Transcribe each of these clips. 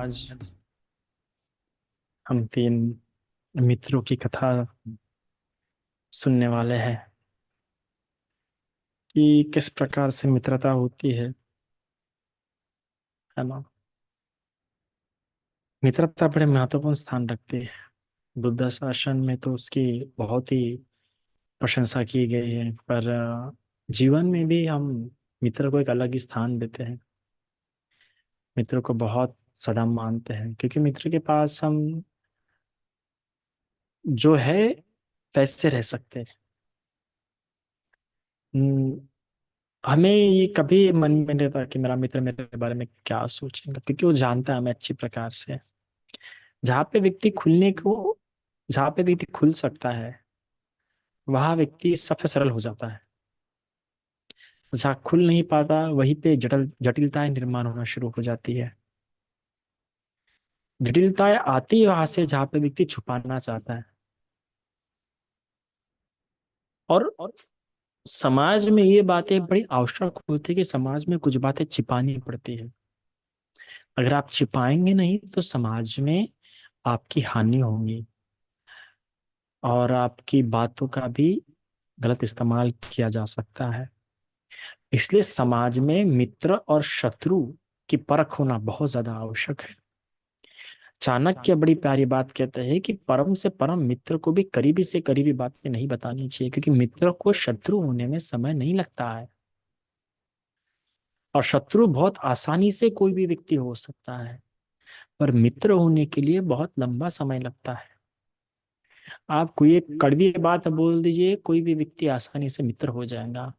आज हम तीन मित्रों की कथा सुनने वाले हैं कि किस प्रकार से मित्रता होती है ना। मित्रता बड़े महत्वपूर्ण स्थान रखती है। बुद्ध शासन में तो उसकी बहुत ही प्रशंसा की गई है, पर जीवन में भी हम मित्र को एक अलग ही स्थान देते हैं। मित्र को बहुत सदा मानते हैं क्योंकि मित्र के पास हम जो है वैसे रह सकते हैं। हम्म, हमें ये कभी मन में नहीं रहता कि मेरा मित्र मेरे बारे में क्या सोचेगा, क्योंकि वो जानता है हमें अच्छी प्रकार से। जहाँ पे व्यक्ति खुलने को जहाँ पे व्यक्ति खुल सकता है, वहाँ व्यक्ति सबसे सरल हो जाता है। जहाँ खुल नहीं पाता, वहीं पे जटिलताएं निर्माण होना शुरू हो जाती है। जटिलताएं आती है वहां से जहाँ पे व्यक्ति छुपाना चाहता है। और समाज में ये बातें बड़ी आवश्यक होती है कि समाज में कुछ बातें छिपानी पड़ती है। अगर आप छिपाएंगे नहीं तो समाज में आपकी हानि होगी और आपकी बातों का भी गलत इस्तेमाल किया जा सकता है। इसलिए समाज में मित्र और शत्रु की परख होना बहुत ज्यादा आवश्यक है। चाणक्य बड़ी प्यारी बात कहते हैं कि परम से परम मित्र को भी करीबी से करीबी बातें नहीं बतानी चाहिए, क्योंकि मित्र को शत्रु होने में समय नहीं लगता है। और शत्रु बहुत आसानी से कोई भी व्यक्ति हो सकता है, पर मित्र होने के लिए बहुत लंबा समय लगता है। आप कोई एक कड़वी बात बोल दीजिए, कोई भी व्यक्ति आसानी से मित्र हो जाएगा।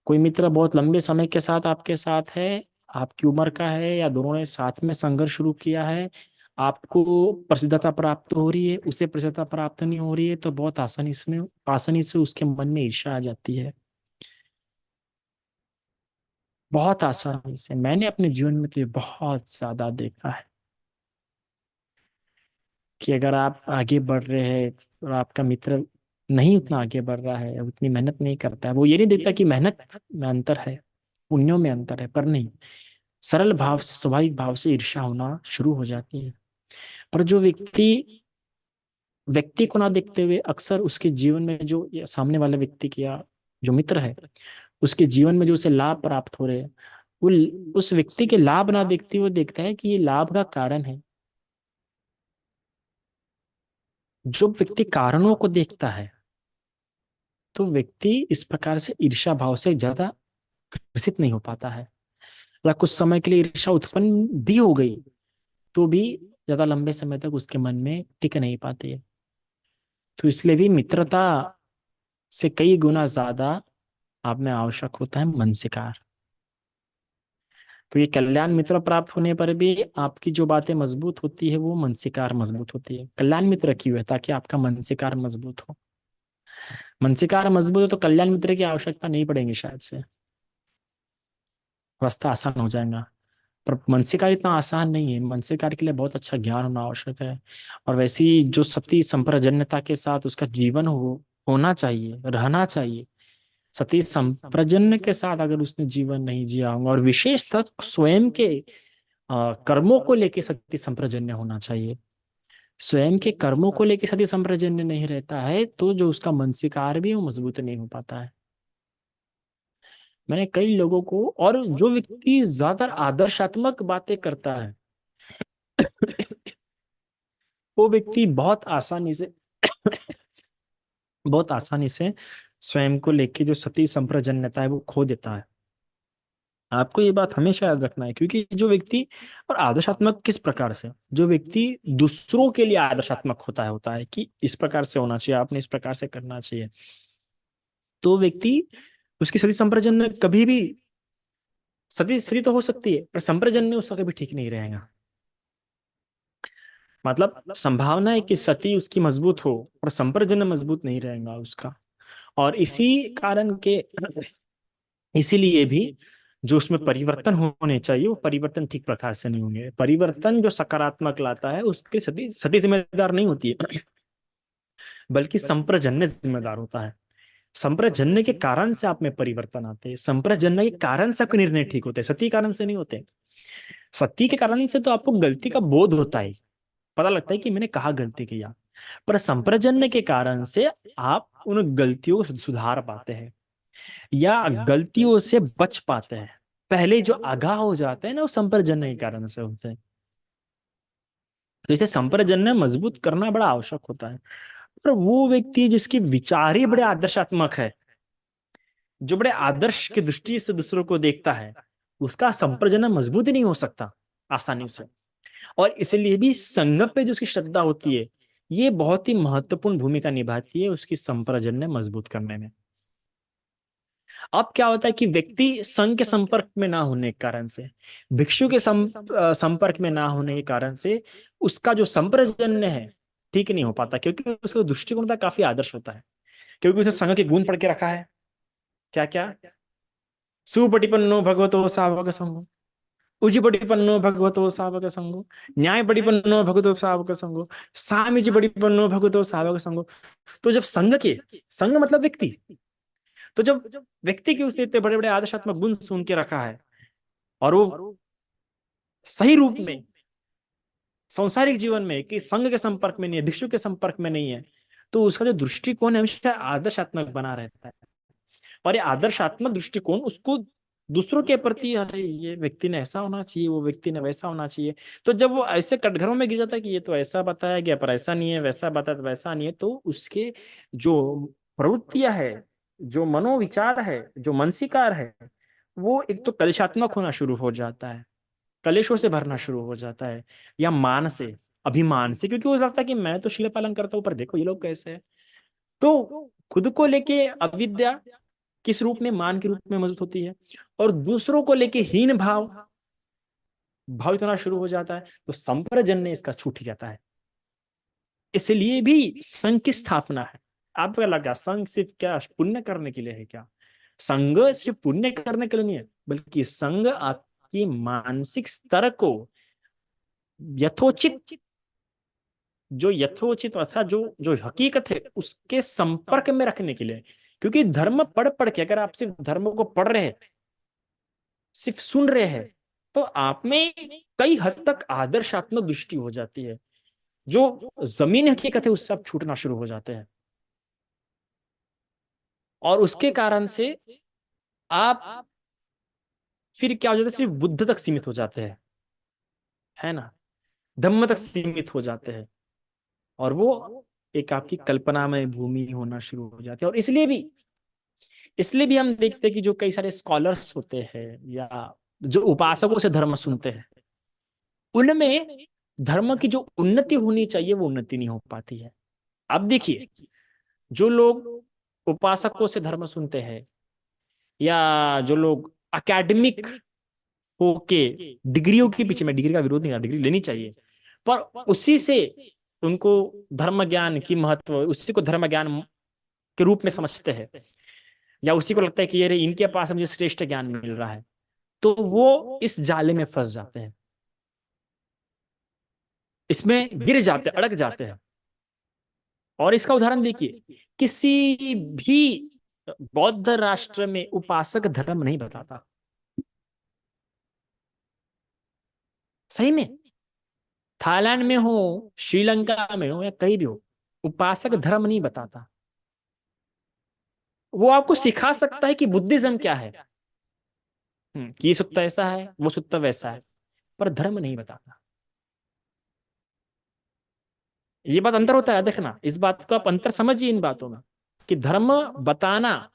कोई मित्र बहुत लंबे समय के साथ आपके साथ है, आपकी उम्र का है, या दोनों ने साथ में संघर्ष शुरू किया है, आपको प्रसिद्धता प्राप्त हो रही है, उसे प्रसिद्धता प्राप्त नहीं हो रही है, तो बहुत आसानी से उसके मन में ईर्ष्या आ जाती है। बहुत आसानी से। मैंने अपने जीवन में तो ये बहुत ज्यादा देखा है कि अगर आप आगे बढ़ रहे हैं और आपका मित्र नहीं उतना आगे बढ़ रहा है, उतनी मेहनत नहीं करता है, वो ये नहीं देखता कि मेहनत में अंतर है, पुण्यों में अंतर है, पर नहीं, सरल भाव से स्वाभाविक भाव से ईर्ष्या होना शुरू हो जाती है। पर जो व्यक्ति को ना देखते हुए अक्सर उसके जीवन में जो ये सामने वाले व्यक्ति की या जो मित्र है, उसके जीवन में जो उसे लाभ प्राप्त हो रहे हैं, वो उस व्यक्ति के लाभ ना देखते हुए देखता है कि ये लाभ का कारण है। जो व्यक्ति कारणों को देखता है, तो व्यक्ति इस प्रकार से ईर्ष्या भाव से ज्यादा ग्रसित नहीं हो पाता है। या कुछ समय के लिए ईर्ष्या उत्पन्न भी हो गई तो भी ज्यादा लंबे समय तक उसके मन में टिक नहीं पाती है। तो इसलिए भी मित्रता से कई गुना ज्यादा आप में आवश्यक होता है मनसिकार। तो ये कल्याण मित्र प्राप्त होने पर भी आपकी जो बातें मजबूत होती है, वो मनसिकार मजबूत होती है। कल्याण मित्र क्यों है? ताकि आपका मनसिकार मजबूत हो। मनसिकार मजबूत हो तो कल्याण मित्र की आवश्यकता नहीं पड़ेगी शायद से, रास्ता आसान हो जाएगा। पर मनसिकार इतना आसान नहीं है। मनसिकार के लिए बहुत अच्छा ज्ञान होना आवश्यक है। और वैसी जो सती संप्रजन्यता के साथ उसका जीवन होना चाहिए, रहना चाहिए। सती संप्रजन्य के साथ अगर उसने जीवन नहीं जिया होगा, और विशेष तक स्वयं के कर्मों को लेके सती संप्रजन्य होना चाहिए। स्वयं के कर्मों को लेके सती संप्रजन्य नहीं रहता है तो जो उसका मनसिकार भी है, वो मजबूत नहीं हो पाता है। मैंने कई लोगों को, और जो व्यक्ति ज्यादा आदर्शात्मक बातें करता है, वो व्यक्ति बहुत आसानी से स्वयं को लेके जो सती संप्रजन्यता है वो खो देता है। आपको ये बात हमेशा याद रखना है, क्योंकि जो व्यक्ति, और आदर्शात्मक किस प्रकार से, जो व्यक्ति दूसरों के लिए आदर्शात्मक होता है कि इस प्रकार से होना चाहिए, आपने इस प्रकार से करना चाहिए, तो व्यक्ति, उसकी सती संप्रजन्य कभी भी, सती सती तो हो सकती है पर संप्रजन्य उसका कभी ठीक नहीं रहेगा। मतलब संभावना है कि सती उसकी मजबूत हो पर संप्रजन्य मजबूत नहीं रहेगा उसका। और इसीलिए भी जो उसमें परिवर्तन होने चाहिए, वो परिवर्तन ठीक प्रकार से नहीं होंगे। परिवर्तन जो सकारात्मक लाता है उसके सती सती जिम्मेदार नहीं होती है, बल्कि संप्रजन्य जिम्मेदार होता है। संप्रजन्य के कारण से आप में परिवर्तन आते हैं, संप्रजन्य के कारण से आपके निर्णय ठीक होते हैं, सती कारण से नहीं होते। सत्य के कारण से तो आपको गलती का बोध होता है, पता लगता है कि मैंने कहा गलती किया, पर संप्रजन्य के कारण से आप उन गलतियों को सुधार पाते हैं या गलतियों से बच पाते हैं। पहले जो आगाह हो जाते हैं ना, वो संप्रजन्य के कारण से होते हैं। तो इसे संप्रजन्य मजबूत करना बड़ा आवश्यक होता है। पर वो व्यक्ति जिसके विचार ही बड़े आदर्शात्मक है, जो बड़े आदर्श की दृष्टि से दूसरों को देखता है, उसका संप्रजन्य मजबूत ही नहीं हो सकता आसानी से। और इसलिए भी संघ पे जो उसकी श्रद्धा होती है, ये बहुत ही महत्वपूर्ण भूमिका निभाती है उसकी संप्रजन्य मजबूत करने में। अब क्या होता है कि व्यक्ति संघ के संपर्क में ना होने के कारण से, भिक्षु के संपर्क में ना होने के कारण से उसका जो संप्रजन्य है ठीक नहीं हो पाता, क्योंकि उसका दृष्टिकोण का काफी आदर्श होता है, क्योंकि उसने संघ के गुण पढ़ के रखा है। क्या क्या? सुपटिपन्नो भगवतो सावक संगो, उजिपटिपन्नो भगवतो सावक संगो, न्यायपटिपन्नो भगवतो सावक संगो, सामीजिपटिपन्नो भगवतो सावक संगो। तो जब संघ मतलब व्यक्ति, तो जब व्यक्ति के उसने इतने बड़े बड़े आदर्शात्मक गुण सुन के रखा है और वो सही रूप में सांसारिक जीवन में कि संघ के संपर्क में नहीं है, भिक्षु के संपर्क में नहीं है, तो उसका जो दृष्टिकोण है हमेशा आदर्शात्मक बना रहता है। और ये आदर्शात्मक दृष्टिकोण उसको दूसरों के प्रति, अरे ये व्यक्ति ने ऐसा होना चाहिए, वो व्यक्ति ने वैसा होना चाहिए, तो जब वो ऐसे कटघरों में गिर जाता है कि ये तो ऐसा बताया गया पर ऐसा नहीं है, वैसा बताया तो वैसा नहीं है, तो उसके जो प्रवृत्तियां है, जो मनोविचार है, जो मानसिकार है, वो एक तो कलशात्मक होना शुरू हो जाता है, कलेशों से भरना शुरू हो जाता है, या मान से, अभिमान से, क्योंकि हो सकता है कि मैं तो शील पालन करता हूँ पर देखो ये लोग कैसे हैं। तो खुद को लेके अविद्या किस रूप में, मान के रूप में मजबूत होती है, और दूसरों को लेके हीन भाव भावित होना शुरू हो जाता है, तो संप्रजन्य इसका छूट ही जाता है। इसलिए भी संघ की स्थापना है। आपको क्या लगा संघ सिर्फ क्या पुण्य करने के लिए है क्या? संघ सिर्फ पुण्य करने के लिए नहीं है, बल्कि संघ आपकी मानसिक स्तर को यथोचित, जो यथोचित अर्थात जो जो हकीकत है उसके संपर्क में रखने के लिए। क्योंकि धर्म पढ़ पढ़ के, अगर आप सिर्फ धर्म को पढ़ रहे हैं, सिर्फ सुन रहे हैं, तो आप में कई हद तक आदर्शात्मक दृष्टि हो जाती है, जो जमीन हकीकत है उससे आप छूटना शुरू हो जाते हैं, और उसके कारण से आप फिर क्या हो जाता है, सिर्फ बुद्ध तक सीमित हो जाते हैं, है ना, धम्म तक सीमित हो जाते हैं, और वो एक आपकी कल्पना में भूमि होना शुरू हो जाती है। और इसलिए भी हम देखते हैं कि जो कई सारे स्कॉलर्स होते हैं या जो उपासकों से धर्म सुनते हैं, उनमें धर्म की जो उन्नति होनी चाहिए वो उन्नति नहीं हो पाती है। अब देखिए, जो लोग उपासकों से धर्म सुनते हैं, या जो लोग एकेडमिक होके डिग्रियों के पीछे, में डिग्री का विरोध नहीं, डिग्री लेनी चाहिए, पर उसी से उनको धर्म ज्ञान की महत्व, उसी को धर्म ज्ञान के रूप में समझते हैं, या उसी को लगता है कि ये इनके पास मुझे श्रेष्ठ ज्ञान मिल रहा है, तो वो इस जाले में फंस जाते हैं, इसमें गिर जाते, अड़क जाते हैं। और इसका उदाहरण देखिए, किसी भी बौद्ध राष्ट्र में उपासक धर्म नहीं बताता, सही में, थाईलैंड में हो, श्रीलंका में हो, या कहीं भी हो, उपासक धर्म नहीं बताता। वो आपको सिखा सकता है कि बुद्धिज्म क्या है, कि ये सुत्ता ऐसा है, वो सुत्ता वैसा है, पर धर्म नहीं बताता। ये बात अंतर होता है, देखना इस बात को आप अंतर समझिए इन बातों में, कि धर्म बताना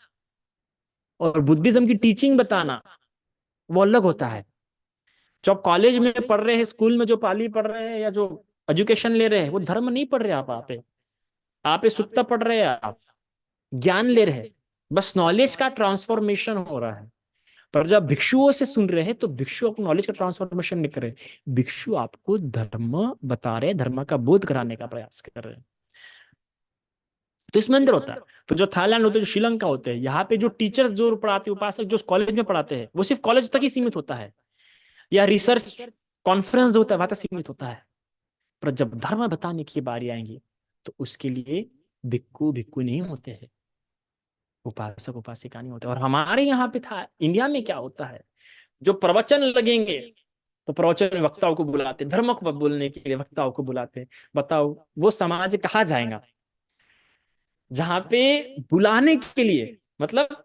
और बुद्धिज्म की टीचिंग बताना वो अलग होता है। जो आप कॉलेज में पढ़ रहे हैं, स्कूल में जो पाली पढ़ रहे हैं, या जो एजुकेशन ले रहे हैं, वो धर्म नहीं पढ़ रहे आप ये सुत्ता पढ़ रहे हैं, आप ज्ञान ले रहे हैं, बस नॉलेज का ट्रांसफॉर्मेशन हो रहा है। पर जब भिक्षुओं से सुन रहे हैं, तो भिक्षु आपको नॉलेज का ट्रांसफॉर्मेशन नहीं कर रहे, भिक्षु आपको धर्म बता रहे, धर्म का बोध कराने का प्रयास कर रहे हैं। तो इसमें अंदर होता है। तो जो थाईलैंड होते हैं, जो श्रीलंका होते हैं, यहाँ पे जो टीचर्स जो पढ़ाते हैं, उपासक जो कॉलेज में पढ़ाते हैं, वो सिर्फ कॉलेज तक ही सीमित होता है, या रिसर्च कॉन्फ्रेंस जो होता है वहां तक सीमित होता है। पर जब धर्म बताने की बारी आएंगी, तो उसके लिए भिक्खु भिक्खु नहीं होते हैं, उपासक उपासिका नहीं होते। और हमारे यहाँ पे था, इंडिया में क्या होता है, जो प्रवचन लगेंगे तो प्रवचन में वक्ताओं को बुलाते, धर्म को बोलने के लिए वक्ताओं को बुलाते। बताओ वो समाज कहाँ जाएगा जहाँ पे बुलाने के लिए, मतलब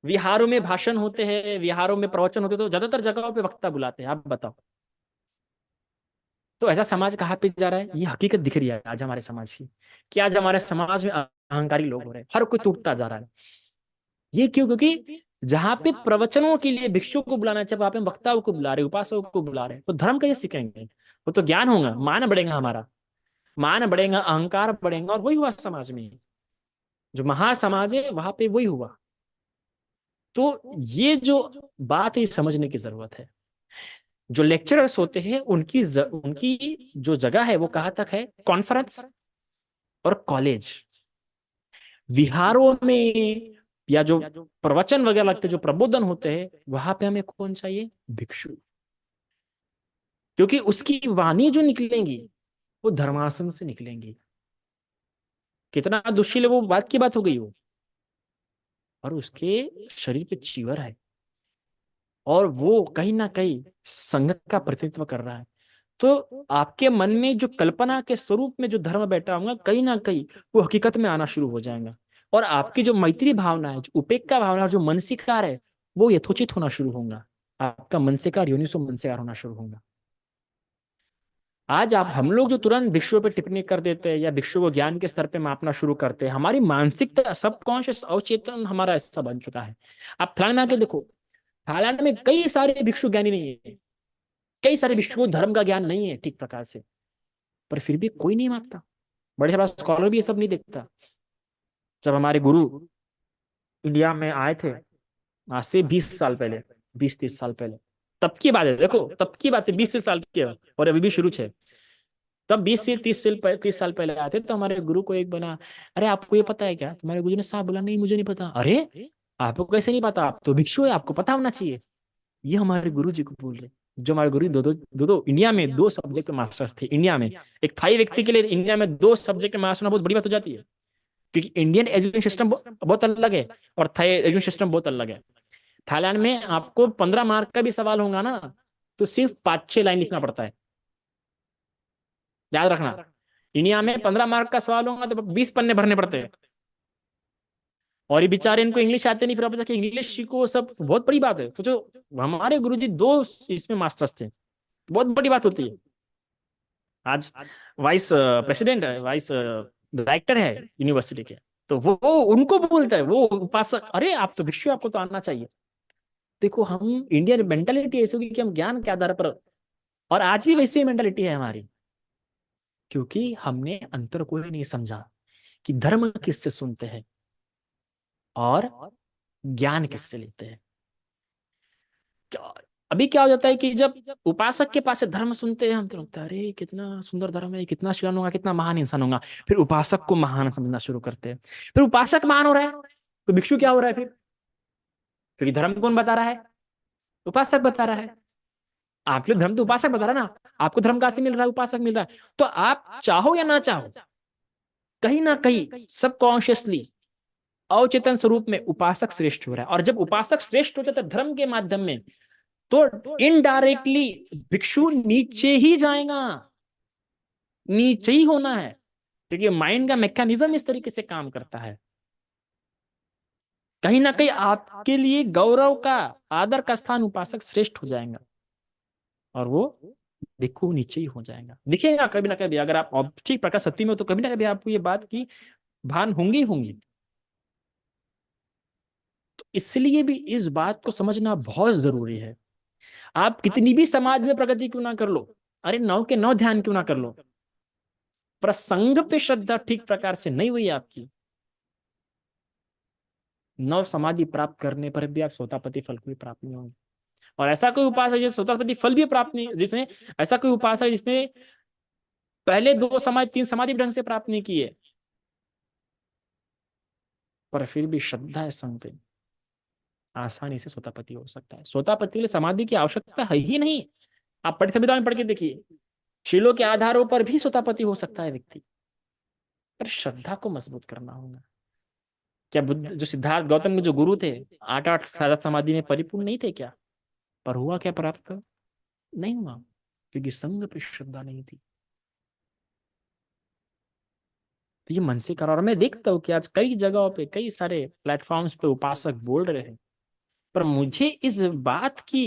विहारों में भाषण होते हैं, विहारों में प्रवचन होते हैं, तो ज्यादातर जगहों पे वक्ता बुलाते हैं। आप बताओ, तो ऐसा समाज कहाँ पे जा रहा है? ये हकीकत दिख रही है आज हमारे समाज की, कि आज हमारे समाज में अहंकारी लोग हो रहे हैं, हर कोई टूटता जा रहा है। ये क्यों? क्योंकि जहां पे प्रवचनों के लिए भिक्षुओं को बुलाना चाहिए, वहां पे वक्ताओं को बुला रहे, उपासकों को बुला रहे, तो धर्म कैसे सीखेंगे? वो तो ज्ञान होगा, मान बढ़ेगा, हमारा मान बढ़ेगा, अहंकार बढ़ेगा, और वही हुआ समाज में। जो महासमाज है वहां पे वही हुआ। तो ये जो बात है, समझने की जरूरत है। जो लेक्चरर्स होते हैं उनकी जो जगह है वो कहाँ तक है? कॉन्फ्रेंस और कॉलेज। विहारों में या जो प्रवचन वगैरह लगते, जो प्रबोधन होते हैं, वहां पे हमें कौन चाहिए? भिक्षु। क्योंकि उसकी वाणी जो निकलेंगी वो धर्मासन से निकलेंगी। कितना दुश्शील है वो, बात की बात हो गई वो। और उसके शरीर पे चीवर है, और वो कहीं ना कहीं संघ का प्रतिनिधित्व कर रहा है। तो आपके मन में जो कल्पना के स्वरूप में जो धर्म बैठा होगा, कहीं ना कहीं वो हकीकत में आना शुरू हो जाएगा। और आपकी जो मैत्री भावना है, जो उपेक्षा भावना है, जो मनसीकार है, वो यथोचित होना शुरू होगा। आपका मनसीकार योनिसो मनसीकार होना शुरू होगा। आज आप हम लोग जो तुरंत भिक्षुओं पे टिप्पणी कर देते हैं, या भिक्षु को ज्ञान के स्तर पे मापना शुरू करते हैं, हमारी मानसिकता सबकॉन्शियस अवचेतन हमारा ऐसा बन चुका है। आप थाईलैंड में आके देखो, थाईलैंड में कई सारे भिक्षु ज्ञानी नहीं है, कई सारे भिक्षु को धर्म का ज्ञान नहीं है ठीक प्रकार से, पर फिर भी कोई नहीं मापता। बड़े बड़ा स्कॉलर भी ये सब नहीं देखता। जब हमारे गुरु इंडिया में आए थे, आज से 20 साल पहले, 20-30 साल पहले, तब की बात है, देखो तब की बात है, 20 साल की है, और अभी भी शुरू है। तब 20 से 30 साल पहले आते, तो हमारे गुरु को एक बना, अरे आपको ये पता है क्या? तुम्हारे गुरु ने साहब बोला, नहीं मुझे नहीं पता। अरे आपको कैसे नहीं पता? आप तो भिक्षु है, आपको पता होना चाहिए। ये हमारे गुरु जी को बोल रहे। जो हमारे गुरु दो इंडिया में 2 सब्जेक्ट मास्टर्स थे इंडिया में। एक थाई व्यक्ति के लिए इंडिया में 2 सब्जेक्ट मास्टर होना बहुत बड़ी बात हो जाती है, क्योंकि इंडियन एजुकेशन सिस्टम बहुत अलग है, और थाई एजुकेशन सिस्टम बहुत अलग है। थाईलैंड में आपको 15 मार्क का भी सवाल होगा ना, तो सिर्फ 5-6 लाइन लिखना पड़ता है, याद रखना। इंडिया में 15 मार्क का सवाल होगा तो 20 पन्ने भरने पड़ते हैं। और ये बेचारे, इनको इंग्लिश आते नहीं, फिर आप जाके इंग्लिश को, सब बहुत बड़ी बात है। तो जो हमारे गुरुजी 2 इसमें मास्टर्स थे, बहुत बड़ी बात होती है। आज वाइस प्रेसिडेंट है, वाइस डायरेक्टर है यूनिवर्सिटी के। तो वो उनको बोलता है, वो उपासक, अरे आप तो भिक्षु, आपको तो आना चाहिए। देखो, हम इंडियन मेंटालिटी ऐसी होगी कि हम ज्ञान के आधार पर, और आज भी वैसी मेंटालिटी है हमारी, क्योंकि हमने अंतर को ही नहीं समझा कि धर्म किससे सुनते हैं और ज्ञान किससे लेते हैं। अभी क्या हो जाता है कि जब उपासक के पास से धर्म सुनते हैं हम, तो लगता है अरे कितना सुंदर धर्म है, कितना शिवान होगा, कितना महान इंसान होगा। फिर उपासक को महान समझना शुरू करते हैं। फिर उपासक महान हो रहा है, तो भिक्षु क्या हो रहा है फिर? क्योंकि धर्म कौन बता रहा है? उपासक बता रहा है। आप लोग धर्म तो उपासक बता रहा है ना, आपको धर्म कहाँ से मिल रहा है? उपासक मिल रहा है। तो आप चाहो या ना चाहो, कहीं ना कहीं सबकॉन्शियसली, अवचेतन स्वरूप में उपासक श्रेष्ठ हो रहा है। और जब उपासक श्रेष्ठ हो जाता है धर्म के माध्यम में, तो इनडायरेक्टली भिक्षु नीचे ही जाएगा, नीचे ही होना है, क्योंकि माइंड का मैकेनिज्म इस तरीके से काम करता है। कहीं ना कहीं आपके लिए गौरव का, आदर का स्थान उपासक श्रेष्ठ हो जाएगा, और वो भिक्षु नीचे ही हो जाएगा। दिखेगा कभी ना कभी, अगर आप औपचारिक प्रकार सत्य में हो, तो कभी ना कभी आपको ये बात की भान होंगी होंगी। तो इसलिए भी इस बात को समझना बहुत जरूरी है। आप कितनी भी समाज में प्रगति क्यों ना कर लो, अरे 9 के 9 ध्यान क्यों ना कर लो, प्रसंग पे श्रद्धा ठीक प्रकार से नहीं हुई आपकी, 9 समाधि प्राप्त करने पर भी आप सोतापति फल को भी प्राप्त नहीं होंगे। और ऐसा कोई उपास है जिसे सोतापति फल भी प्राप्त नहीं, जिसने, ऐसा कोई उपास है जिसने पहले 2 समाधि 3 समाधि ढंग से प्राप्त नहीं किए, पर फिर भी श्रद्धा है संग पे, आसानी से सोतापति हो सकता है। सोतापति के लिए समाधि की आवश्यकता है ही नहीं। आप पढ़ी संविधान में पढ़ के देखिए, शीलों के आधारों पर भी सोतापति हो सकता है व्यक्ति, पर श्रद्धा को मजबूत करना होगा। क्या बुद्ध, जो सिद्धार्थ गौतम के जो गुरु थे, 8-8 समाधि में परिपूर्ण नहीं थे क्या? पर हुआ क्या प्राप्त? नहीं हुआ, क्योंकि संग पे श्रद्धा नहीं थी। तो ये मन से करा। और मैं देखता हूँ कि आज कई जगहों पे, कई सारे प्लेटफॉर्म्स पे उपासक बोल रहे हैं, पर मुझे बात की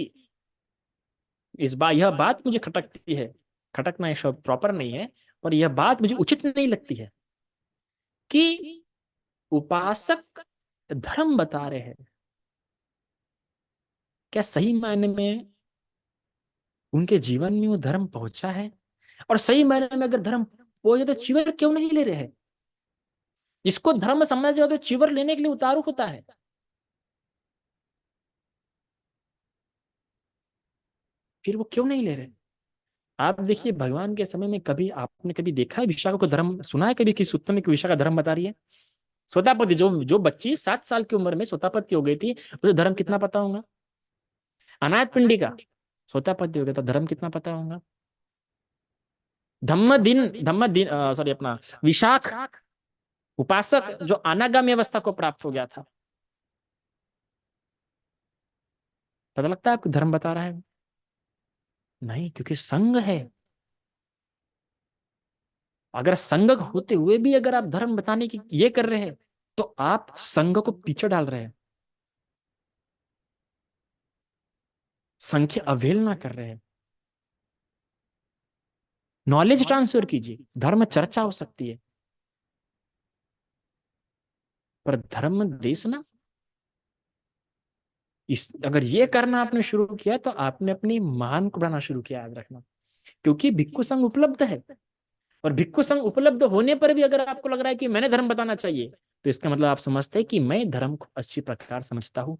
इस बात यह बात मुझे खटकती है। खटकना ये शब्द प्रॉपर नहीं है, पर यह बात मुझे उचित नहीं लगती है कि उपासक धर्म बता रहे हैं। क्या सही मायने में उनके जीवन में वो धर्म पहुंचा है? और सही मायने में अगर धर्म पहुंचे तो चिवर क्यों नहीं ले रहे हैं? इसको धर्म समझ जाए तो चिवर लेने के लिए उतारू होता है, फिर वो क्यों नहीं ले रहे? आप देखिए, भगवान के समय में कभी आपने कभी देखा है विशाखा को धर्म, सुना है कभी कि उत्तम की विशाखा धर्म बता रही है? स्वतापति, जो जो बच्ची 7 साल की उम्र में स्वतापति हो गई थी, उसे धर्म कितना पता होगा? अनाथ पिंडी का स्वतापति हो गया था, धर्म कितना पता होगा? धम्म दिन सॉरी अपना विशाख उपासक जो अनागामी अवस्था को प्राप्त हो गया था, पता लगता है आपको धर्म बता रहा है? नहीं, क्योंकि संग है। अगर संग होते हुए भी अगर आप धर्म बताने की ये कर रहे हैं, तो आप संग को पीछे डाल रहे हैं, संघ की अवहेलना कर रहे हैं। नॉलेज ट्रांसफर कीजिए, धर्म चर्चा हो सकती है, पर धर्म देशना, इस अगर ये करना आपने शुरू किया तो आपने अपनी मान को बढ़ाना शुरू किया, याद रखना। क्योंकि भिक्खु संघ उपलब्ध है, और भिक्खु संघ उपलब्ध होने पर भी अगर आपको लग रहा है कि मैंने धर्म बताना चाहिए, तो इसका मतलब आप समझते हैं कि मैं धर्म को अच्छी प्रकार समझता हूँ।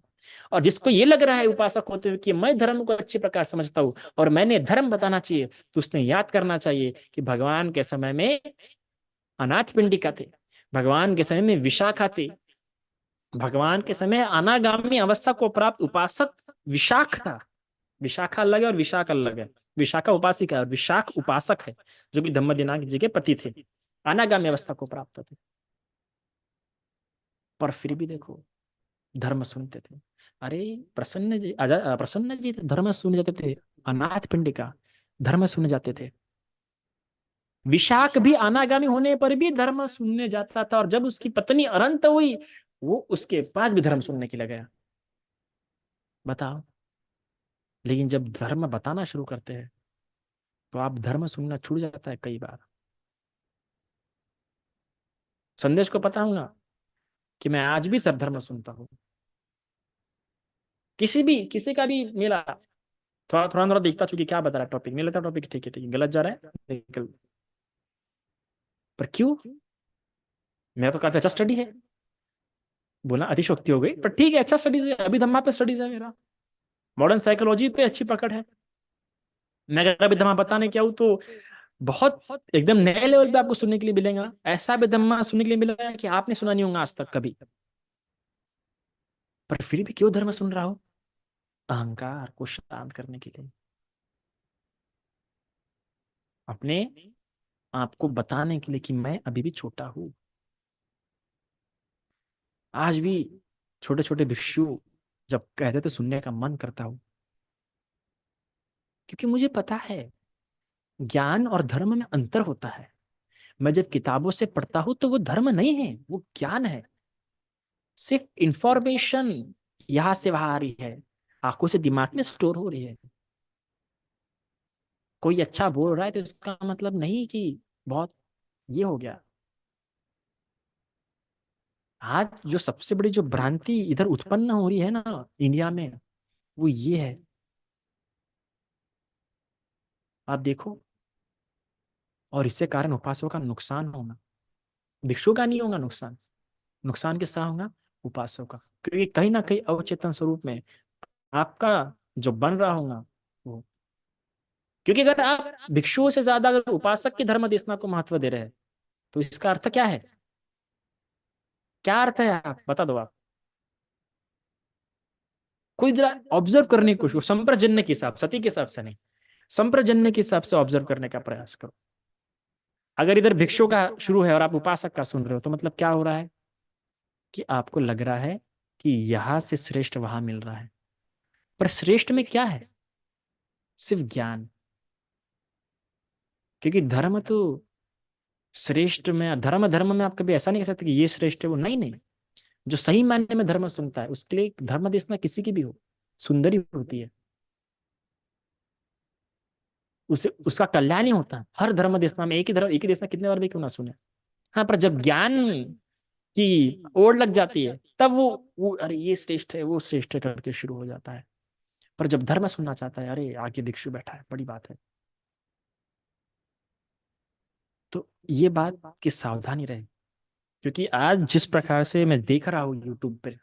और जिसको ये लग रहा है उपासक होते हुए कि मैं धर्म को अच्छी प्रकार समझता हूँ और मैंने धर्म बताना चाहिए, तो उसने याद करना चाहिए कि भगवान के समय में अनाथ पिंडिका थे, भगवान के समय में विशाखा थे, भगवान के समय अनागामी अवस्था को प्राप्त उपासक विशाख था। विशाखा अलग है और विशाख अलग है। विशाखा उपासिका है और विशाख उपासक है, जो कि धम्म दिनांक जी के पति थे, अनागामी अवस्था को प्राप्त थे। पर फिर भी देखो, धर्म सुनते थे। अरे प्रसन्न जी धर्म सुन जाते थे, अनाथ पिंडिका धर्म सुन जाते थे, विशाख भी अनागामी होने पर भी धर्म सुनने जाता था, और जब उसकी पत्नी अनंत हुई, वो उसके पास भी धर्म सुनने के लिए गया। बताओ। लेकिन जब धर्म बताना शुरू करते हैं, तो आप धर्म सुनना छूट जाता है कई बार। संदेश को पता होगा कि मैं आज भी सब धर्म सुनता हूँ। किसी का भी मिला, थोड़ा थोड़ा थोड़ा देखता, चूंकि क्या बता रहा है टॉपिक, नहीं लेता टॉपिक, ठीक है ठीक है, गलत जा रहा है निकल। पर क्यों? मेरा तो काफी अच्छा स्टडी है। बोला अतिशोक्ति हो गई, पर ठीक है, अच्छा स्टडीज है, अभी धम्मा पे स्टडीज है मेरा, मॉडर्न साइकोलॉजी पे अच्छी पकड़ है। मैं अगर अभी धम्मा बताने क्या हूँ तो बहुत एकदम नए लेवल पे आपको सुनने के लिए मिलेगा। ऐसा भी धम्मा सुनने के लिए मिलेगा कि आपने सुना नहीं होगा आज तक कभी। पर फिर भी क्यों धर्म सुन रहा हो? अहंकार को शांत करने के लिए, अपने आपको बताने के लिए कि मैं अभी भी छोटा हूं। आज भी छोटे छोटे भिक्षु जब कहते तो सुनने का मन करता हूं, क्योंकि मुझे पता है ज्ञान और धर्म में अंतर होता है। मैं जब किताबों से पढ़ता हूं तो वो धर्म नहीं है, वो ज्ञान है। सिर्फ इंफॉर्मेशन यहां से वहां आ रही है, आंखों से दिमाग में स्टोर हो रही है। कोई अच्छा बोल रहा है तो इसका मतलब नहीं कि बहुत ये हो गया। आज जो सबसे बड़ी जो भ्रांति इधर उत्पन्न हो रही है ना इंडिया में, वो ये है। आप देखो, और इससे कारण उपासकों का नुकसान होगा, भिक्षु का नहीं होगा नुकसान। नुकसान किसका होगा? उपासकों का, क्योंकि कहीं ना कहीं अवचेतन स्वरूप में आपका जो बन रहा होगा वो, क्योंकि अगर आप भिक्षुओं से ज्यादा अगर उपासक की धर्म देशना को महत्व दे रहे हैं, तो इसका अर्थ क्या है? क्या अर्थ है, आप बता दो आप। कोई जरा ऑब्जर्व करने की कोशिश, संप्रजन्य के हिसाब, सती के हिसाब से नहीं, संप्रजन्य के हिसाब से ऑब्जर्व करने का प्रयास करो। अगर इधर भिक्षु का शुरू है और आप उपासक का सुन रहे हो, तो मतलब क्या हो रहा है कि आपको लग रहा है कि यहां से श्रेष्ठ वहां मिल रहा है। पर श्रेष्ठ में क्या है? सिर्फ ज्ञान। क्योंकि धर्म तो श्रेष्ठ में, धर्म धर्म में आप कभी ऐसा नहीं कह सकते कि ये श्रेष्ठ है वो, नहीं नहीं। जो सही मायने में धर्म सुनता है उसके लिए धर्म देशना किसी की भी हो सुंदरी होती है, उसे उसका कल्याण ही होता है। हर धर्म देशना में, एक ही धर्म एक ही देशना कितने बार भी क्यों ना सुने। हाँ, पर जब ज्ञान की ओढ़ लग जाती है तब वो अरे ये श्रेष्ठ है वो श्रेष्ठ है करके शुरू हो जाता है। पर जब धर्म सुनना चाहता है, अरे आगे भिक्षु बैठा है, बड़ी बात है। तो ये बात की सावधानी रहे। क्योंकि आज जिस प्रकार से मैं देख रहा हूँ यूट्यूब पे,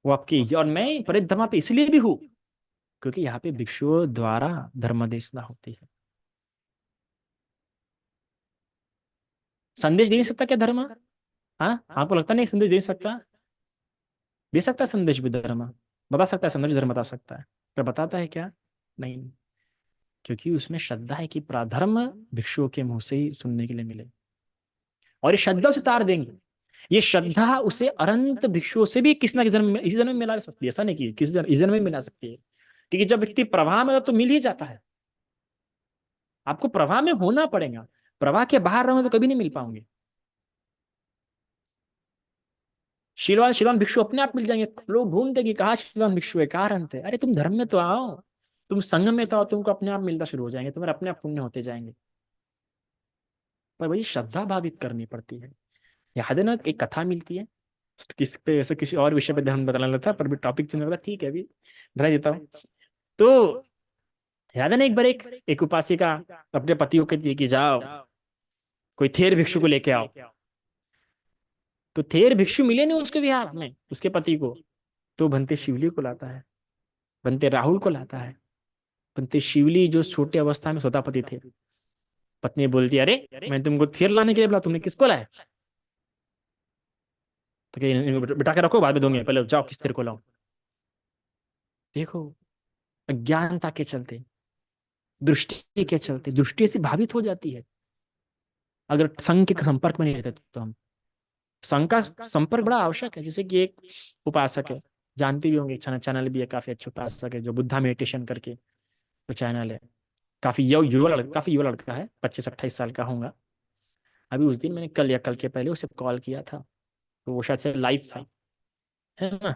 वो आपकी, और मैं परिधर्मा पे इसलिए भी हूँ क्योंकि यहाँ पे भिक्षुओं द्वारा धर्मदेशना होती है। संदेश दे नहीं सकता क्या धर्म? हाँ, आपको लगता नहीं संदेश दे सकता? दे सकता है संदेश भी धर्म, बता सकता है संदेश धर्म बता सकता है, पर बताता है क्या? नहीं। क्योंकि उसमें श्रद्धा है कि प्राधर्म भिक्षुओं के मुंह से ही सुनने के लिए मिले, और ये श्रद्धा उसे तार देंगे। ये श्रद्धा उसे अनंत भिक्षुओं से भी किसी ना किसी जन्म में, इसी जन्म में मिला सकती है, ऐसा नहीं कि किसी जन्म इस जन्म में मिला सकती है। क्योंकि जब व्यक्ति प्रवाह में हो तो मिल ही जाता है। आपको प्रवाह में होना पड़ेगा, प्रवाह के बाहर रहोगे तो कभी नहीं मिल पाओगे। शीलवान शीलवान भिक्षु अपने आप मिल जाएंगे। लोग ढूंढते कि कहाँ शीलवान भिक्षु है, कहाँ रहते हैं। अरे तुम धर्म में तो आओ, तुम संघ में तो आओ, तुमको अपने आप मिलना शुरू हो जाएंगे, तुम्हारे अपने आप पुण्य होते जाएंगे। पर वही श्रद्धा भावित करनी पड़ती है। याद है ना, एक कथा मिलती है, किस पे ऐसे किसी और विषय पे ध्यान बताना लगता है, पर भी टॉपिक चेंज होता है, ठीक है अभी बता देता हूँ। तो याद है ना, एक बार एक एक उपासिका अपने पति को कहती है कि जाओ कोई थेर भिक्षु को लेके आओ। तो थेर भिक्षु मिले नहीं उसके विहार में उसके पति को। तो बनते शिवली को लाता है, बनते राहुल को लाता है। बनते शिवली जो छोटे अवस्था में स्वतापति थे, पत्नी बोलती है अरे मैं तुमको थेर लाने के लिए बोला, तुमने किसको लाया? तो कहीं इनको बिठा के रखो, बाद में दूंगे, पहले जाओ किस थेर को लाओ। देखो, अज्ञानता के चलते, दृष्टि के चलते, दृष्टि से भावित हो जाती है। अगर संघ के संपर्क में नहीं रहते तो हम, संघ का संपर्क बड़ा आवश्यक है। जैसे कि एक उपासक है, जानते भी होंगे, चैनल चैनल भी है, काफी अच्छे उपासक है जो बुद्धा मेडिटेशन करके तो चैनल है। काफी युवा लड़का, काफी युवा लड़का है, 25-28 साल का होगा। अभी उस दिन मैंने कल या कल के पहले उसे कॉल किया था, तो वो शायद से लाइव था, है ना।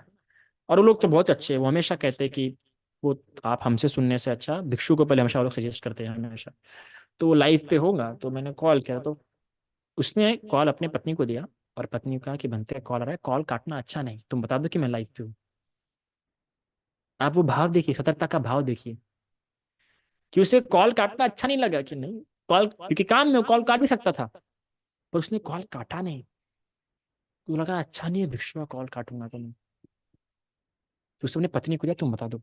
और वो लोग तो बहुत अच्छे हैं, वो हमेशा कहते हैं कि वो, आप हमसे सुनने से अच्छा भिक्षु को पहले हमेशा वो लोग सजेस्ट करते हैं हमेशा। तो वो लाइव पे होगा, तो मैंने कॉल किया, तो उसने कॉल अपने पत्नी को दिया, और पत्नी को कहा कि बनते कॉल आ रहा है, कॉल काटना अच्छा नहीं, तुम बता दो कि मैं लाइव पे हूँ। आप वो भाव देखिए, सतर्कता का भाव देखिए, कि उसे कॉल काटना अच्छा नहीं लगा कि नहीं, कॉल क्योंकि काम में कॉल काट भी सकता था, पर उसने कॉल काटा नहीं। तो लगा अच्छा नहीं है भिक्षु का कॉल काटूंगा तो नहीं। तो उसने अपनी पत्नी को दिया, तुम बता दो।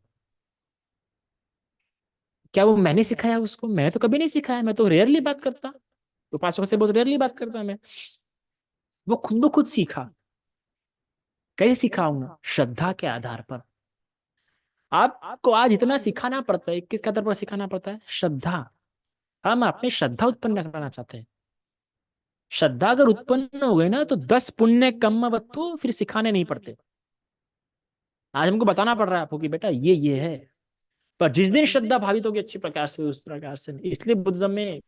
क्या वो मैंने सिखाया उसको? मैंने तो कभी नहीं सिखाया, मैं तो रेयरली बात करता, तो पांच से बहुत रेयरली बात करता मैं। वो खुद ब खुद सीखा। कैसे सिखाऊंगा? श्रद्धा के आधार पर। आपको आज इतना सिखाना पड़ता है, किस आधार पर सिखाना पड़ता है? श्रद्धा। हम अपनी श्रद्धा उत्पन्न कराना चाहते हैं। श्रद्धा अगर उत्पन्न हो गई ना, तो 10 पुण्य कम वस्तु फिर सिखाने नहीं पड़ते। आज हमको बताना पड़ रहा है आपको कि बेटा ये है। पर जिस दिन श्रद्धा भावित होगी अच्छी प्रकार से, उस प्रकार से नहीं। इसलिए बुद्धिज्म में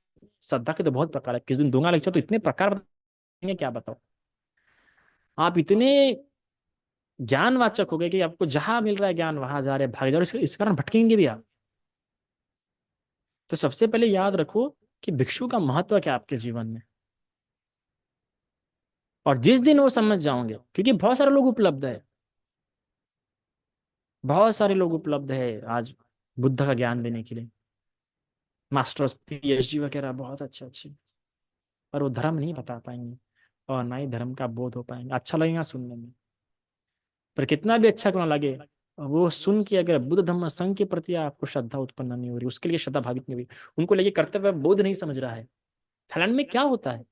श्रद्धा के तो बहुत प्रकार है। किस दिन दूंगा लेक्चर तो इतने प्रकार बताएंगे, क्या बताओ। आप इतने ज्ञानवाचक हो गए कि आपको जहां मिल रहा है ज्ञान वहां जा रहे भाग जा रहे, इस कारण भटकेंगे भी आप। तो सबसे पहले याद रखो कि भिक्षु का महत्व क्या है आपके जीवन में। और जिस दिन वो समझ जाओगे, क्योंकि बहुत सारे लोग उपलब्ध है, बहुत सारे लोग उपलब्ध है आज बुद्ध का ज्ञान देने के लिए, मास्टर्स पीएचडी वगैरह बहुत अच्छे अच्छे, पर वो धर्म नहीं बता पाएंगे, और ना ही धर्म का बोध हो पाएंगे। अच्छा लगेगा सुनने में, पर कितना भी अच्छा क्यों ना लगे, वो सुन के अगर बुद्ध धम्म संघ के प्रति आपको श्रद्धा उत्पन्न नहीं हो रही, उसके लिए श्रद्धा भावित नहीं हुई, उनको लेके कर्तव्य बोध नहीं समझ रहा है। थाईलैंड में क्या होता है,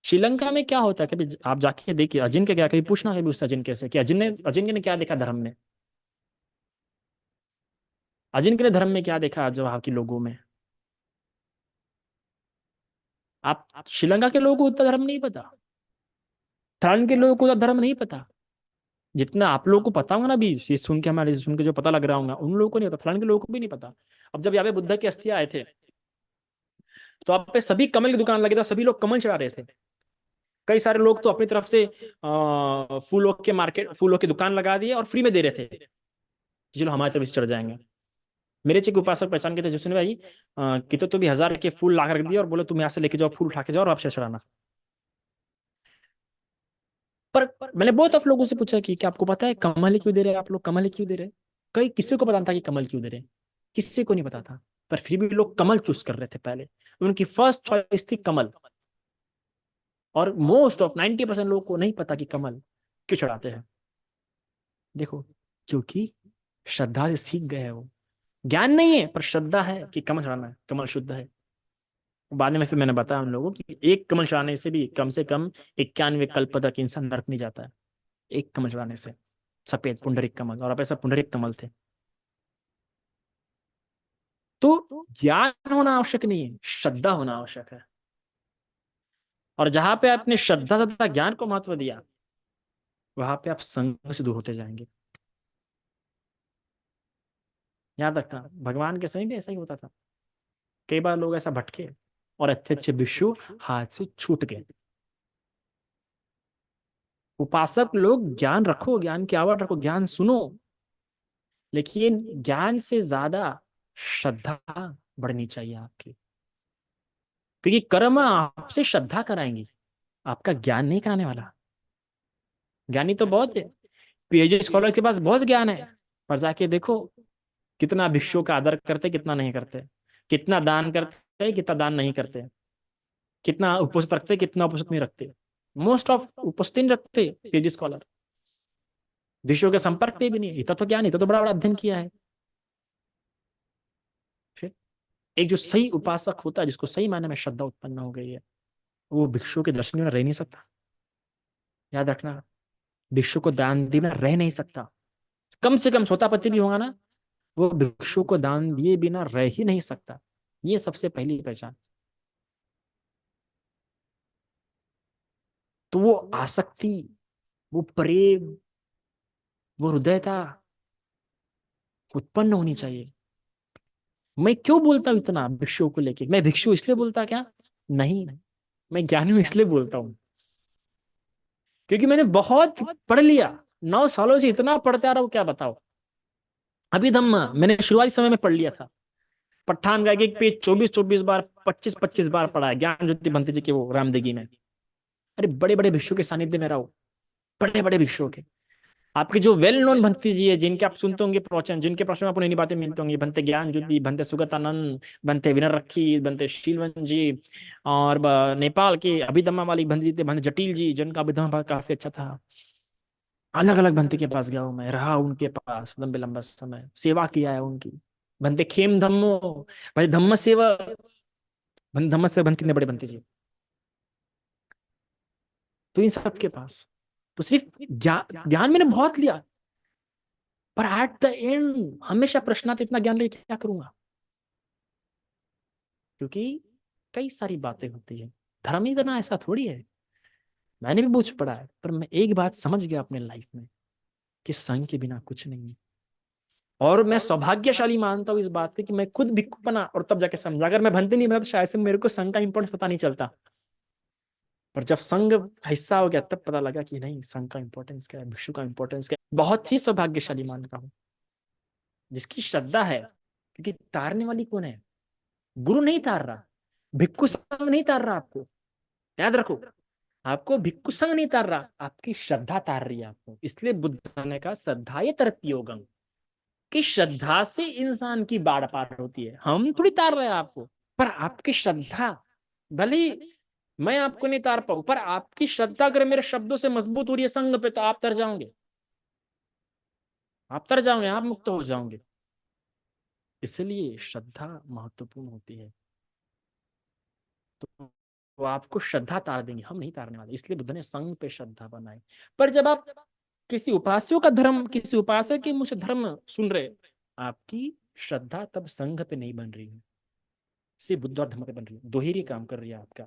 श्रीलंका में क्या होता है, कभी आप जाके देखिए अजिनके क्या, कभी पूछना कभी उससे अजिनके से कि अजिनके ने क्या देखा धर्म में, अजिनके ने धर्म में क्या देखा जो वहां के लोगों में। आप श्रीलंका के लोगों को उतना धर्म नहीं पता, थाईलैंड के लोगों को उतना धर्म नहीं पता। जितना आप लोगों को पता होगा ना, भी ये सुन के, हमारे सुन के जो पता लग रहा होगा, उन लोगों को नहीं पता, फलाने के लोगों को भी नहीं पता। अब जब यहाँ पे बुद्ध की अस्थियां आए थे, तो आप पे सभी कमल की दुकान लगी था, सभी लोग कमल चढ़ा रहे थे। कई सारे लोग तो अपनी तरफ से फूलों के मार्केट, फूलों की दुकान लगा दिए और फ्री में दे रहे थे कि चलो हमारी तरफ से चढ़ जाएंगे। मेरे एक उपासक पहचान के थे, जिसने भाई कितने तो भी 1000 के फूल ला कर दिए और बोले तुम यहाँ से लेके जाओ, फूल उठा के जाओ और आपसे चढ़ाना। पर मैंने बहुत ऑफ लोगों से पूछा कि क्या आपको पता है कमल ही क्यों दे रहे हैं आप लोग, कमल ही क्यों दे रहे हैं? कई किसी को पता था कि कमल क्यों दे रहे हैं, किसी को नहीं पता था। पर फिर भी लोग कमल चूज कर रहे थे पहले, उनकी फर्स्ट चॉइस थी कमल। और मोस्ट ऑफ 90% लोगों को नहीं पता कि कमल क्यों चढ़ाते हैं। देखो, क्योंकि श्रद्धा से सीख गए हैं वो। ज्ञान नहीं है पर श्रद्धा है कि कमल चढ़ाना है, कमल शुद्ध है। बाद में फिर मैंने बताया उन लोगों कि एक कमल चढ़ाने से कम 91 कल्प तक इंसान नरक नहीं जाता है, एक कमल चढ़ाने से। सफेद पुंडरिक कमल, और आप ऐसा पुंडरिक कमल थे। तो ज्ञान होना आवश्यक नहीं है, श्रद्धा होना आवश्यक है। और जहां पे आपने श्रद्धा तथा ज्ञान को महत्व दिया, वहां पे आप संग से दूर होते जाएंगे। याद रखना, भगवान के समय भी ऐसा ही होता था। कई बार लोग ऐसा भटके और अच्छे अच्छे भिक्षु हाथ से छूट गए। उपासक लोग, ज्ञान रखो, ज्ञान की आवट रखो, ज्ञान सुनो, लेकिन ज्ञान से ज्यादा श्रद्धा बढ़नी चाहिए आपकी। क्योंकि कर्म आपसे श्रद्धा कराएंगी, आपका ज्ञान नहीं कराने वाला। ज्ञानी तो बहुत है, पीएचडी स्कॉलर के पास बहुत ज्ञान है, पर जाके देखो कितना भिक्षुओं का आदर करते, कितना नहीं करते, कितना दान करते, कितना दान नहीं करते, कितना उपस्थित रखते, कितना उपस्थित नहीं रखते। मोस्ट ऑफ उपस्थित नहीं रखते पीएचडी स्कॉलर, भिक्षुओं के संपर्क पे भी नहीं। इतना तो ज्ञान, इतना तो बड़ा बड़ा अध्ययन किया है। फिर एक जो सही उपासक होता है, जिसको सही मायने में श्रद्धा उत्पन्न हो गई है, वो भिक्षु के दर्शन में रह नहीं सकता। याद रखना, भिक्षु को दान देना रह नहीं सकता। कम से कम सोतापति भी होगा ना, वो भिक्षु को दान दिए बिना रह ही नहीं सकता। ये सबसे पहली पहचान। तो वो आसक्ति, वो प्रेम, वो हृदयता उत्पन्न होनी चाहिए। मैं क्यों बोलता हूँ इतना भिक्षुओं को लेके? मैं भिक्षु इसलिए बोलता क्या? नहीं, मैं ज्ञानी हूं इसलिए बोलता हूँ। क्योंकि मैंने बहुत पढ़ लिया, 9 सालों से इतना पढ़ते आ रहा हूँ, क्या बताओ। अभिधम्म मैंने शुरुआती समय में पढ़ लिया था। पठान का एक पेज 24-24 बार, 25-25 बार पढ़ा है, ज्ञान ज्योति बंते जी के वो रामदेगी में। अरे बड़े बड़े भिक्षु के सानिध्य में रहो, बड़े बड़े भिक्षुओं के। आपके जो वेल नोन भंती जी है, जिनके आप सुनते होंगे प्रवचन, जिनके प्रश्न में आपको नई बातें मिलती होंगी, बनते ज्ञान ज्योति, बनते सुगतानंद, बनते विनर रखी, बनते शीलवन जी, और नेपाल के अभिधम्मा वाली भंत जी थे, भंत जटिल जी, जिनका अभिधम्मा काफी अच्छा था। अलग अलग भंते के पास गया हूं मैं, रहा उनके पास लंबे लंबा समय, सेवा किया है उनकी। भंते खेम धम्मो, भाई धम्म सेवा, धम्म से भंत कितने बड़े बनते जी। तो इन सब के पास तो सिर्फ ज्ञान, ज्ञान मैंने बहुत लिया, पर एट द एंड हमेशा प्रश्न आता, इतना ज्ञान लेके क्या करूंगा? क्योंकि कई सारी बातें होती है, धर्म ही देना ऐसा थोड़ी है। मैंने भी बूझ पड़ा है, पर मैं एक बात समझ गया अपने लाइफ में, कि संघ के बिना कुछ नहीं है। और मैं सौभाग्यशाली मानता हूँ इस बात की कि मैं खुद भिक्षु बना और तब जाके समझा। अगर मैं भंते नहीं बना तो शायद से मेरे को संघ का इंपॉर्टेंस पता नहीं चलता। पर जब संघ का हिस्सा हो गया, तब पता लगा कि नहीं, संघ का इंपॉर्टेंस क्या है, भिक्षु का इंपॉर्टेंस क्या है। बहुत ही सौभाग्यशाली मानता हूँ जिसकी श्रद्धा है। क्योंकि तारने वाली कौन है? गुरु नहीं तार रहा, भिक्खु संघ नहीं तार रहा आपको। याद रखो, आपको भिक्खु संघ नहीं तार रहा, आपकी श्रद्धा तार रही है आपको। इसलिए बुद्ध ने कहा श्रद्धा तरक्ति योगम, कि श्रद्धा से इंसान की बाढ़ पार होती है। हम थोड़ी तार रहे हैं आपको, पर आपकी श्रद्धा, भले ही मैं आपको नहीं तार पाऊं, पर आपकी श्रद्धा अगर मेरे शब्दों से मजबूत हो रही है संघ पे, तो आप तर जाओगे, आप तर जाओगे, आप मुक्त हो जाओगे। इसलिए श्रद्धा महत्वपूर्ण होती है। तो वो आपको श्रद्धा तार देंगे, हम नहीं तारने वाले। इसलिए बुद्ध ने संघ पे श्रद्धा बनाई। पर जब आप किसी उपास्यों का धर्म, किसी उपासक के मुंह से धर्म सुन रहे, आपकी श्रद्धा तब संघ पे नहीं बन रही है, सिर्फ बुद्ध और धर्म पे बन रही है, दो ही काम कर रही है आपका।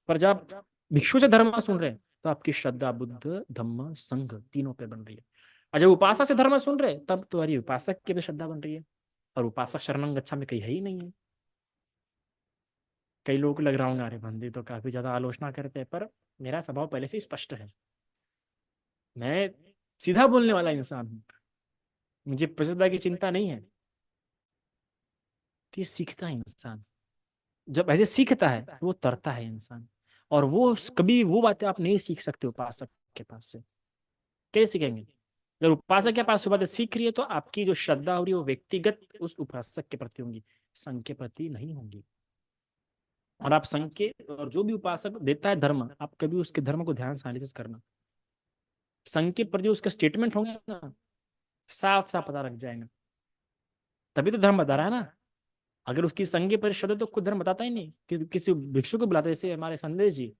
पर जब आप भिक्षु से धर्म सुन रहे हैं, तो आपकी श्रद्धा बुद्ध धम्म संघ तीनों पे बन रही है। और जब उपासक से धर्म सुन रहे तब तुम्हारी उपासक की भी श्रद्धा बन रही है, और उपासक शरणं गच्छामि कहीं है ही नहीं है। कई लोगों को लग रहा होगा अरे बंदी तो काफी ज्यादा आलोचना करते हैं, पर मेरा स्वभाव पहले से ही स्पष्ट है। मैं सीधा बोलने वाला इंसान हूँ, मुझे प्रसिद्धता की चिंता नहीं है। तो ये सीखता है इंसान, जब ऐसे सीखता है तो वो तरता है इंसान। और वो कभी वो बातें आप नहीं सीख सकते उपासक के पास से। कैसे सीखेंगे? अगर उपासक के पास वो बातें सीख रही है तो आपकी जो श्रद्धा हो रही है वो व्यक्तिगत उस उपासक के प्रति होंगी, संघ के प्रति नहीं होंगी। और आप संघ के, और जो भी उपासक देता है धर्म, आप कभी उसके धर्म को ध्यान से एनालिसिस करना, संघ के प्रति उसके स्टेटमेंट होंगे ना, साफ साफ पता लग जाएगा। तभी तो धर्म बता रहा है ना। अगर उसकी संघ के प्रति श्रद्धा तो खुद धर्म बताता ही नहीं। किसी भिक्षु को बुलाते, जैसे हमारे संदेश जी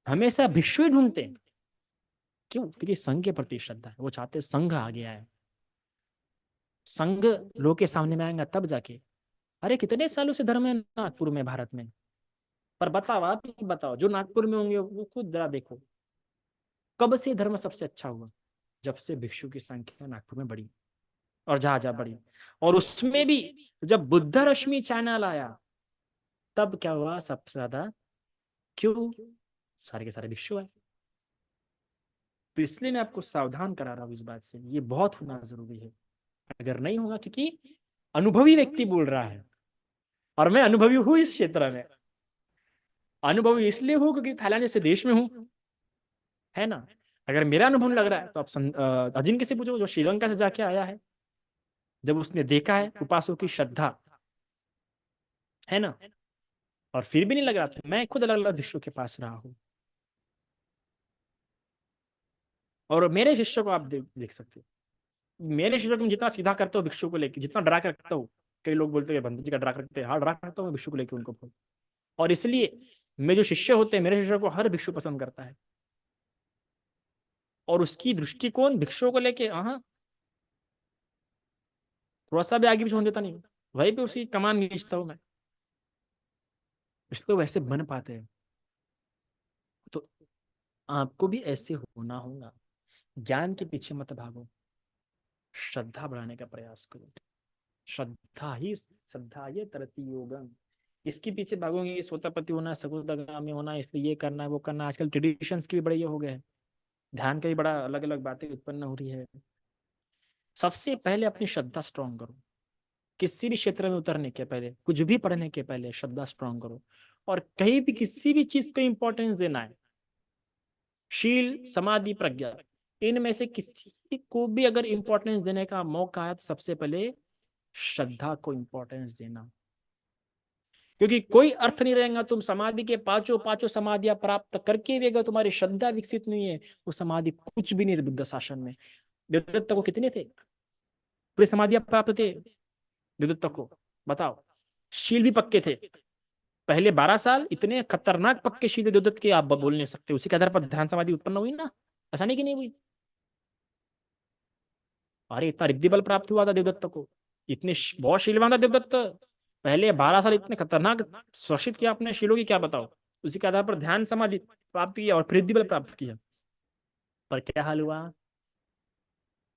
हमेशा भिक्षु ही ढूंढते हैं। क्यों? क्योंकि संघ के प्रति श्रद्धा है, वो चाहते हैं संघ आ गया है। संघ लोग के सामने में आएगा तब जाके। अरे कितने सालों से धर्म है नागपुर में, भारत में। पर बताओ, आप ही बताओ, जो नागपुर में होंगे वो खुद जरा देखो, कब से धर्म सबसे अच्छा हुआ? जब से भिक्षु की संख्या नागपुर में बढ़ी, और जहां जहां बढ़ी। और उसमें भी जब बुद्ध रश्मि चैनल आया तब क्या हुआ सबसे ज्यादा? क्यों? सारे के सारे भिक्षु है। तो इसलिए मैं आपको सावधान करा रहा हूँ इस बात से, ये बहुत होना जरूरी है। अगर नहीं होगा, क्योंकि अनुभवी व्यक्ति बोल रहा है, और मैं अनुभवी हूं इस क्षेत्र में। अनुभवी इसलिए हूं क्योंकि थाईलैंड जैसे देश में हूं, है ना। अगर मेरा अनुभव लग रहा है तो आप अजिन किसे पूछो जो श्रीलंका से जाके आया है, जब उसने देखा है उपासकों की श्रद्धा, है ना, और फिर भी नहीं लग रहा, तो मैं खुद अलग अलग भिक्षु के पास रहा हूँ। और मेरे शिष्य को आप देख सकते हो, मेरे शिष्य को मैं जितना सीधा करता हूँ भिक्षु को लेकर, जितना डरा कर रखता हूँ। कई लोग बोलते हैं बंदी जी का डरा करते हैं, हाँ डरा करता हूँ भिक्षु को लेकर उनको बहुत। और इसलिए मेरे जो शिष्य होते हैं, मेरे शिष्य को हर भिक्षु पसंद करता है। और उसकी दृष्टिकोण भिक्षुओं को लेके, हाँ, थोड़ा सा भी आगे भी छोड़ देता नहीं। वही पे उसकी कमान खींचता हूँ मैं। इसलिए वैसे बन पाते हैं। तो आपको भी ऐसे होना होगा। ज्ञान के पीछे मत भागो, श्रद्धा बढ़ाने का प्रयास करो। श्रद्धा ये तरती योगम। इसके पीछे भागोगे, ये सोतापति होना, सकुतगामी होना, इसलिए ये करना है वो करना। आजकल ट्रेडिशंस के भी बड़े ये हो गए हैं, ध्यान का भी बड़ा अलग अलग बातें उत्पन्न हो रही है। सबसे पहले अपनी श्रद्धा स्ट्रांग करो। किसी भी क्षेत्र में उतरने के पहले, कुछ भी पढ़ने के पहले श्रद्धा स्ट्रांग करो। और कहीं भी किसी भी चीज को इंपॉर्टेंस देना है, शील समाधि प्रज्ञा, इनमें से किसी को भी अगर इंपॉर्टेंस देने का मौका है तो सबसे पहले श्रद्धा को इंपॉर्टेंस देना। क्योंकि कोई अर्थ नहीं रहेगा तुम समाधि के पांचों पांचों समाधियां प्राप्त करके भी अगर तुम्हारी श्रद्धा विकसित नहीं है, वो समाधि कुछ भी नहीं है बुद्ध शासन में। देवदत्त को कितने थे पूरे समाधियां प्राप्त थे देवदत्त को? बताओ। शील भी पक्के थे। पहले 12 साल इतने खतरनाक पक्के शील थे देवदत्त के, आप बोल नहीं सकते। उसी के आधार पर ध्यान समाधि उत्पन्न हुई ना, ऐसा नहीं कि नहीं हुई। अरे इतना रिद्धि बल प्राप्त हुआ था देवदत्त को, इतने बहुत शीलवान था देवदत्त। पहले 12 साल इतने खतरनाक सुरक्षित किया अपने शीलों की, क्या बताओ। उसी के आधार पर ध्यान समाधि प्राप्त किया और रिद्धि बल प्राप्त किया। पर क्या हाल हुआ?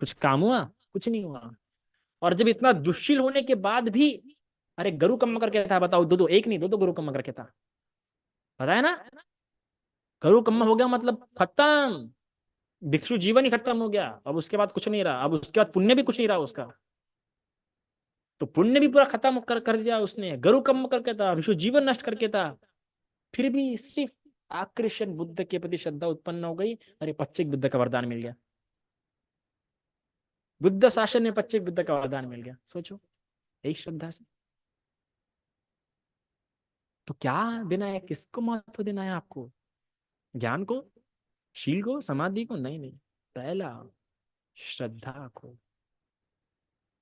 कुछ काम हुआ? कुछ नहीं हुआ। और जब इतना दुश्शील होने के बाद भी, अरे गुरु कम्म करके था, बताओ, दो दो, एक नहीं, दो दो गुरु कम्म करके था। पता है ना, गुरु कम्म हो गया मतलब खत्म। भिक्षु जीवन ही खत्म हो गया, अब उसके बाद कुछ नहीं रहा, अब उसके बाद पुण्य भी कुछ नहीं रहा उसका। तो पुण्य भी पूरा खत्म कर दिया उसने, गुरु कम करके था, विश्व जीवन नष्ट करके था। फिर भी सिर्फ आकर्षण बुद्ध के प्रति श्रद्धा उत्पन्न हो गई, अरे पच्चीक बुद्ध का वरदान मिल गया। बुद्ध शासन में पच्चीक बुद्ध का वरदान मिल गया, सोचो, एक श्रद्धा से। तो क्या देना है, किसको महत्व देना है आपको? ज्ञान को, शील को, समाधि को? नहीं नहीं, पहला श्रद्धा को।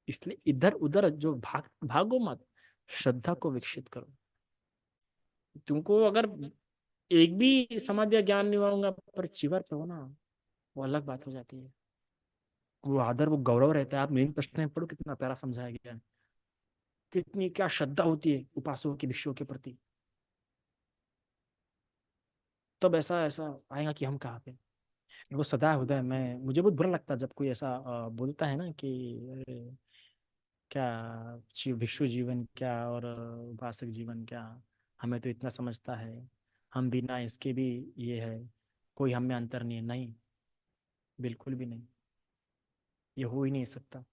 इसलिए इधर उधर जो भागो मत, श्रद्धा को विकसित करो। तुमको अगर एक भी समाधि या ज्ञान नहीं होगा पर चिवर पे हो ना, वो अलग बात हो जाती है। वो आदर, वो गौरव रहता है। आप मेन प्रश्न में पढ़ो, कितना प्यारा समझाया गया है, कितनी क्या श्रद्धा होती है उपासकों की भिक्षुओं के प्रति। तब ऐसा ऐसा आएगा कि हम कहाँ पे। वो सदा हृदय में, मुझे बहुत बुरा लगता है जब कोई ऐसा बोलता है ना कि अरे, क्या भिक्षु जीवन क्या और उपासक जीवन क्या, हमें तो इतना समझता है, हम बिना इसके भी ये है, कोई हम में अंतर नहीं है। नहीं, बिल्कुल भी नहीं, ये हो ही नहीं सकता।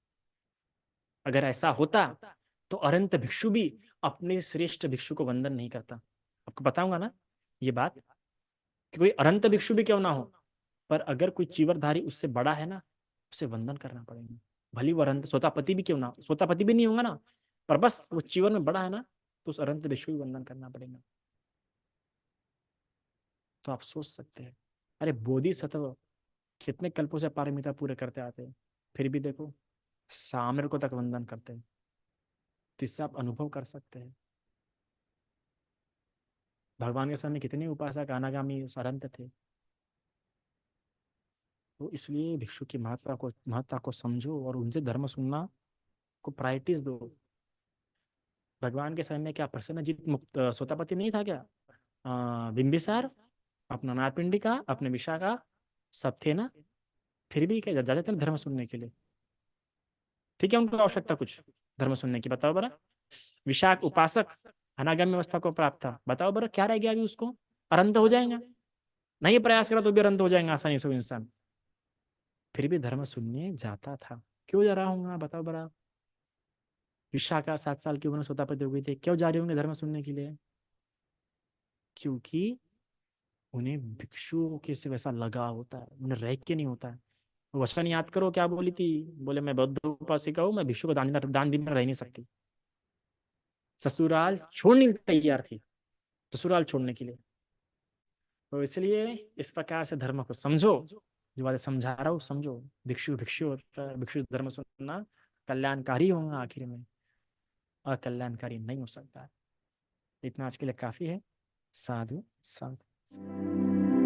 अगर ऐसा होता तो अरंत भिक्षु भी अपने श्रेष्ठ भिक्षु को वंदन नहीं करता। आपको बताऊंगा ना ये बात, कि कोई अनंत भिक्षु भी क्यों ना हो, पर अगर कोई चीवरधारी उससे बड़ा है ना, उसे वंदन करना पड़ेगा। भली वो अनंत सोतापति भी क्यों ना, सोतापति भी नहीं होगा ना, पर बस वो चीवर में बड़ा है ना, तो उस अनंत भिक्षु भी वंदन करना पड़ेगा। तो आप सोच सकते हैं, अरे बोधिसत्व कितने कल्पों से पारमिता पूरे करते आते हैं, फिर भी देखो सामर को तक वंदन करते हैं। तो इससे आप अनुभव कर सकते हैं भगवान के सामने कितने उपासक अनागामी अनंत थे। तो इसलिए भिक्षु की महत्ता को समझो और उनसे धर्म सुनना को प्रायोरिटीज दो। भगवान के समय में क्या प्रसन्नजीत मुक्त सोतापति नहीं था क्या? बिंबिसार, अपना नारपिंडिका, अपने विशाखा, सब थे ना। फिर भी क्या जाते थे ना धर्म सुनने के लिए? ठीक है, उनको आवश्यकता कुछ धर्म सुनने की, बताओ बरा। विशाख उपासक अनागामी अवस्था को प्राप्त था, बताओ बरा क्या रह गया अभी उसको? अरंत हो जाएगा, नहीं प्रयास करा तो भी अरंत हो जाएगा आसानी से वो इंसान। फिर भी धर्म सुनने जाता था। क्यों जा रहा हूँ बताओ बरा। विशाखा 7 साल की उम्र में सोतापति हो गई थी, क्यों जा रहे होंगे धर्म सुनने के लिए? क्योंकि उन्हें भिक्षुओं के से वैसा लगा होता है, उन्हें रह के नहीं होता है। वो वचन याद करो क्या बोली थी, बोले मैं बौद्ध उपासिका हूँ, मैं भिक्षु को दान दिन में रह नहीं सकती। ससुराल छोड़ने तैयार थी, ससुराल छोड़ने के लिए। तो इसलिए इस प्रकार से धर्म को समझो, जो बातें समझा रहा हूँ समझो। भिक्षु भिक्षु होता है, भिक्षु धर्म सुनना कल्याणकारी होगा आखिर में, अकल्याणकारी नहीं हो सकता है। इतना आज के लिए काफी है। साधु साधु।